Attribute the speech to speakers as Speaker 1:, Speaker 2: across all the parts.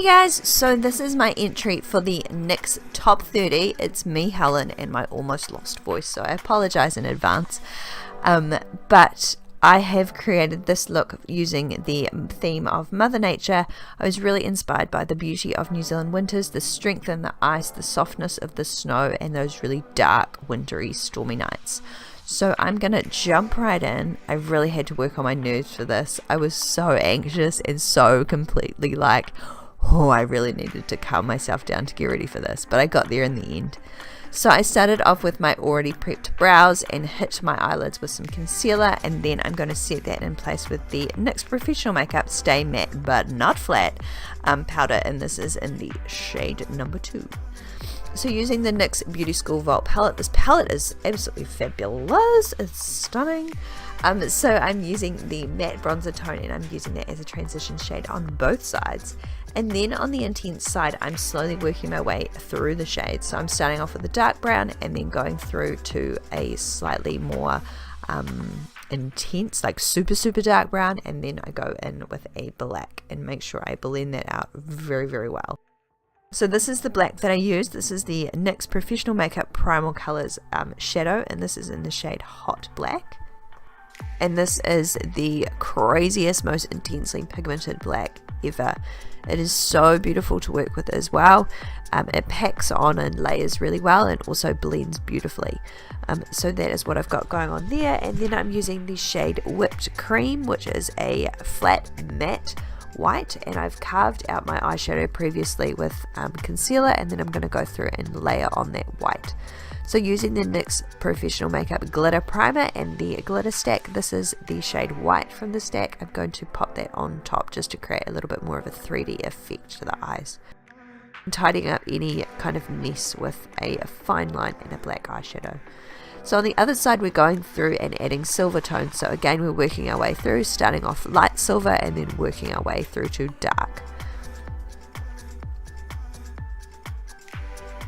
Speaker 1: guys, so this is my entry for the NYX Top 30. It's me, Helen, and my almost lost voice, so I apologize in advance. But I have created this look using the theme of Mother Nature. I was really inspired by the beauty of New Zealand winters, the strength in the ice, the softness of the snow, and those really dark, wintry, stormy nights. So I'm gonna jump right in. I really had to work on my nerves for this. I was so anxious and so completely like, oh, I really needed to calm myself down to get ready for this, but I got there in the end. So I started off with my already prepped brows and hit my eyelids with some concealer, and then I'm going to set that in place with the NYX Professional Makeup Stay Matte But Not Flat powder, and this is in the shade number 2. So using the NYX Beauty School Vault palette, this palette is absolutely fabulous, it's stunning. So I'm using the matte bronzer tone, and I'm using that as a transition shade on both sides. And then on the intense side, I'm slowly working my way through the shades. So I'm starting off with the dark brown and then going through to a slightly more intense, like super dark brown, and then I go in with a black and make sure I blend that out very well. So this is the black that I used. This is the NYX Professional Makeup Primal Colors shadow, and this is in the shade Hot Black. And this is the craziest, most intensely pigmented black ever. It is so beautiful to work with as well. It packs on and layers really well and also blends beautifully. So that is what I've got going on there. And then I'm using the shade Whipped Cream, which is a flat matte white, and I've carved out my eyeshadow previously with concealer, and then I'm going to go through and layer on that white. So using the NYX Professional Makeup Glitter Primer and the glitter stack, this is the shade White from the stack. I'm going to pop that on top just to create a little bit more of a 3D effect to the eyes. I'm tidying up any kind of mess with a fine line and a black eyeshadow. So on the other side, we're going through and adding silver tones. So again, we're working our way through, starting off light silver and then working our way through to dark.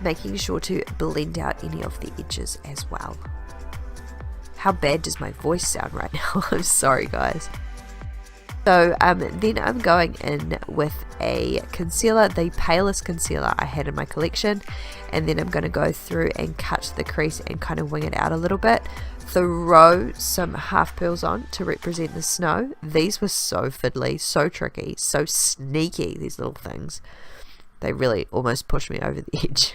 Speaker 1: Making sure to blend out any of the edges as well. How bad does my voice sound right now? I'm sorry guys. So then I'm going in with a concealer, the palest concealer I had in my collection, and then I'm going to go through and cut the crease and kind of wing it out a little bit. Throw some half pearls on to represent the snow. These were so fiddly, so tricky, so sneaky, these little things. They really almost pushed me over the edge.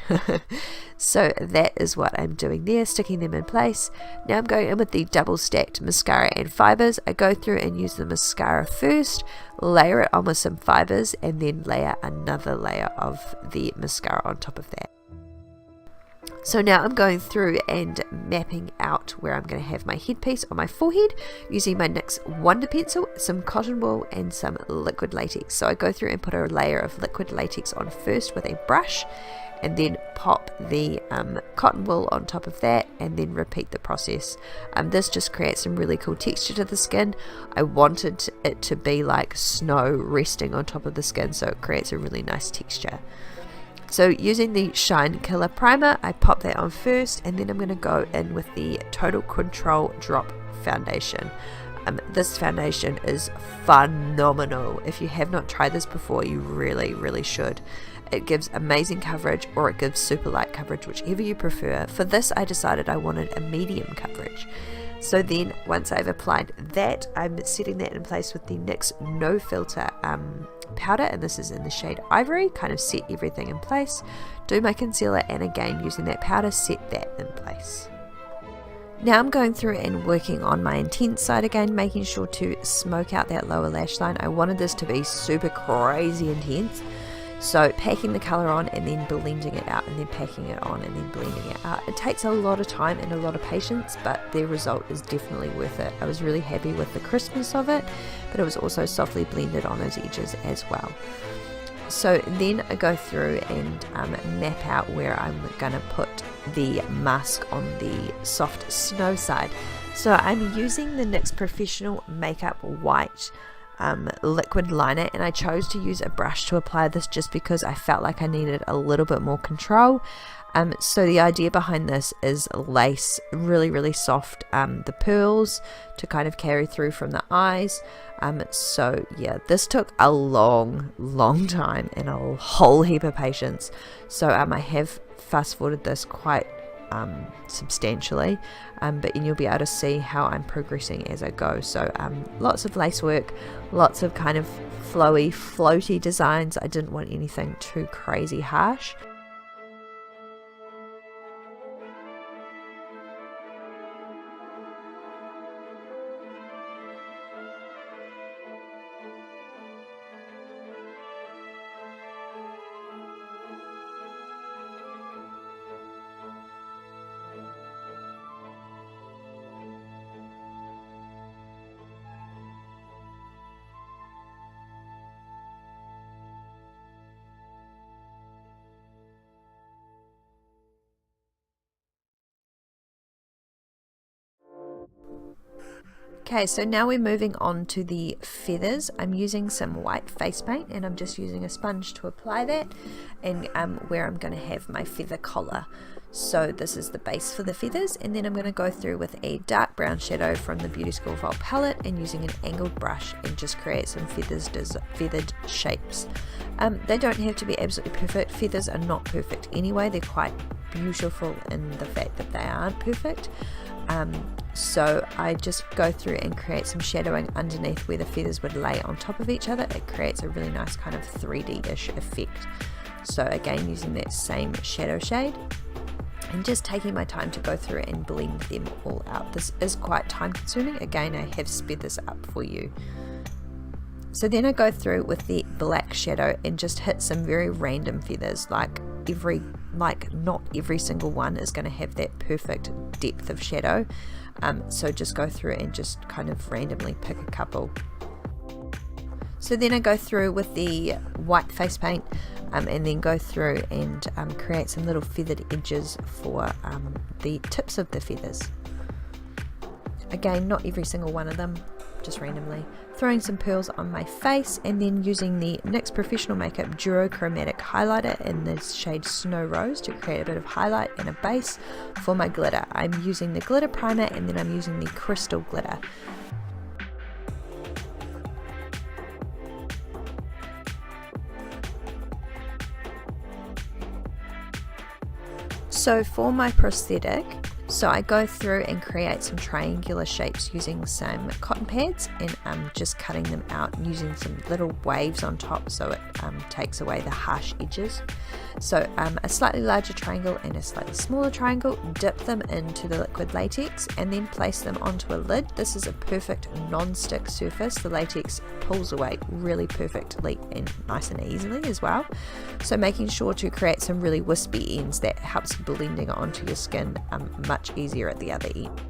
Speaker 1: So that is what I'm doing there, sticking them in place. Now I'm going in with the double stacked mascara and fibers. I go through and use the mascara first, layer it on with some fibers, and then layer another layer of the mascara on top of that. So now I'm going through and mapping out where I'm going to have my headpiece on my forehead using my NYX Wonder Pencil, some cotton wool and some liquid latex. So I go through and put a layer of liquid latex on first with a brush, and then pop the cotton wool on top of that, and then repeat the process. This just creates some really cool texture to the skin. I wanted it to be like snow resting on top of the skin, so it creates a really nice texture. So using the Shine Killer Primer, I pop that on first, and then I'm going to go in with the Total Control Drop Foundation. This foundation is phenomenal. If you have not tried this before, you really should. It gives amazing coverage, or it gives super light coverage, whichever you prefer. For this, I decided I wanted a medium coverage. So then once I've applied that, I'm setting that in place with the NYX No Filter powder, and this is in the shade Ivory. Kind of set everything in place, do my concealer, and again using that powder, set that in place. Now I'm going through and working on my intense side again, making sure to smoke out that lower lash line. I wanted this to be super crazy intense. So packing the colour on and then blending it out, and then packing it on and then blending it out. It takes a lot of time and a lot of patience, but the result is definitely worth it. I was really happy with the crispness of it, but it was also softly blended on those edges as well. So then I go through and map out where I'm going to put the mask on the soft snow side. So I'm using the NYX Professional Makeup White liquid liner, and I chose to use a brush to apply this just because I felt like I needed a little bit more control. So the idea behind this is lace, really soft, the pearls to kind of carry through from the eyes. So yeah, this took a long time and a whole heap of patience. So I have fast forwarded this quite substantially, but you'll be able to see how I'm progressing as I go. So lots of lace work, lots of kind of floaty designs. I didn't want anything too crazy harsh. Okay, so now we're moving on to the feathers. I'm using some white face paint and I'm just using a sponge to apply that, and where I'm going to have my feather collar. So this is the base for the feathers, and then I'm going to go through with a dark brown shadow from the Beauty School Vault palette and using an angled brush and just create some feathered shapes. They don't have to be absolutely perfect. Feathers are not perfect anyway. They're quite beautiful in the fact that they aren't perfect. So I just go through and create some shadowing underneath where the feathers would lay on top of each other. It creates a really nice kind of 3D-ish effect. So again, using that same shadow shade and just taking my time to go through and blend them all out. This is quite time consuming. Again, I have sped this up for you. So then I go through with the black shadow and just hit some very random feathers, like not every single one is going to have that perfect depth of shadow. So just go through and just kind of randomly pick a couple. So then I go through with the white face paint and then go through and create some little feathered edges for the tips of the feathers. Again, not every single one of them, just randomly. Throwing some pearls on my face and then using the NYX Professional Makeup Duochromatic Highlighter in the shade Snow Rose to create a bit of highlight and a base for my glitter. I'm using the glitter primer and then I'm using the crystal glitter. So for my prosthetic, so I go through and create some triangular shapes using some cotton pads, and I'm just cutting them out and using some little waves on top so it takes away the harsh edges. So a slightly larger triangle and a slightly smaller triangle, dip them into the liquid latex and then place them onto a lid. This is a perfect non-stick surface. The latex pulls away really perfectly and nice and easily as well. So making sure to create some really wispy ends that helps blending onto your skin much easier at the other end.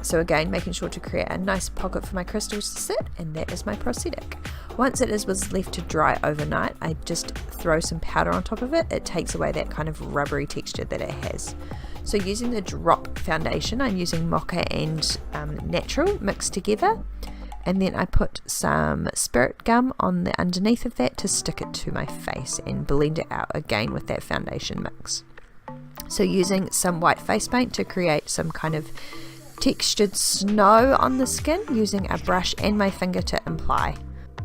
Speaker 1: So again, making sure to create a nice pocket for my crystals to sit, and that is my prosthetic. Once it was left to dry overnight, I just throw some powder on top of it. It takes away that kind of rubbery texture that it has. So using the drop foundation, I'm using Mocha and Natural mixed together, and then I put some spirit gum on the underneath of that to stick it to my face and blend it out again with that foundation mix. So using some white face paint to create some kind of textured snow on the skin, using a brush and my finger to apply.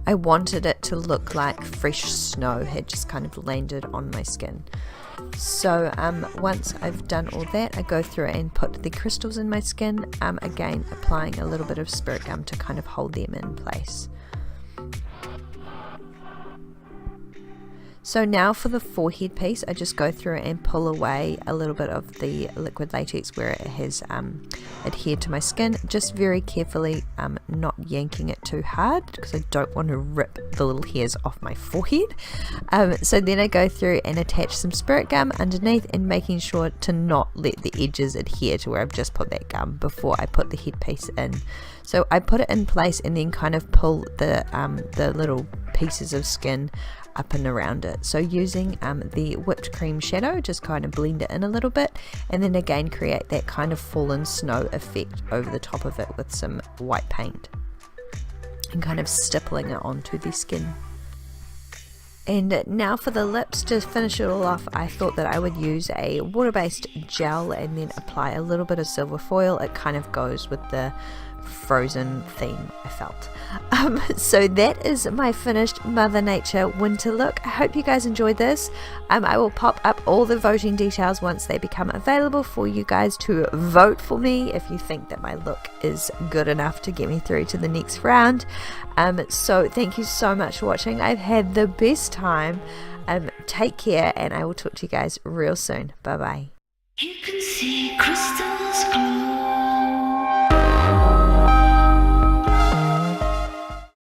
Speaker 1: I wanted it to look like fresh snow had just kind of landed on my skin. So once I've done all that, I go through and put the crystals in my skin, again applying a little bit of spirit gum to kind of hold them in place. So now for the forehead piece, I just go through and pull away a little bit of the liquid latex where it has adhered to my skin, just very carefully, not yanking it too hard because I don't want to rip the little hairs off my forehead. So then I go through and attach some spirit gum underneath and making sure to not let the edges adhere to where I've just put that gum before I put the headpiece in. So I put it in place and then kind of pull the little pieces of skin up and around it. So using the whipped cream shadow, just kind of blend it in a little bit and then again create that kind of fallen snow effect over the top of it with some white paint and kind of stippling it onto the skin. And now for the lips, to finish it all off, I thought that I would use a water-based gel and then apply a little bit of silver foil. It kind of goes with the frozen theme, I felt. So that is my finished Mother Nature winter look. I hope you guys enjoyed this. I will pop up all the voting details once they become available for you guys to vote for me if you think that my look is good enough to get me through to the next round. So thank you so much for watching. I've had the best time. Take care, and I will talk to you guys real soon. Bye bye.
Speaker 2: You can see crystal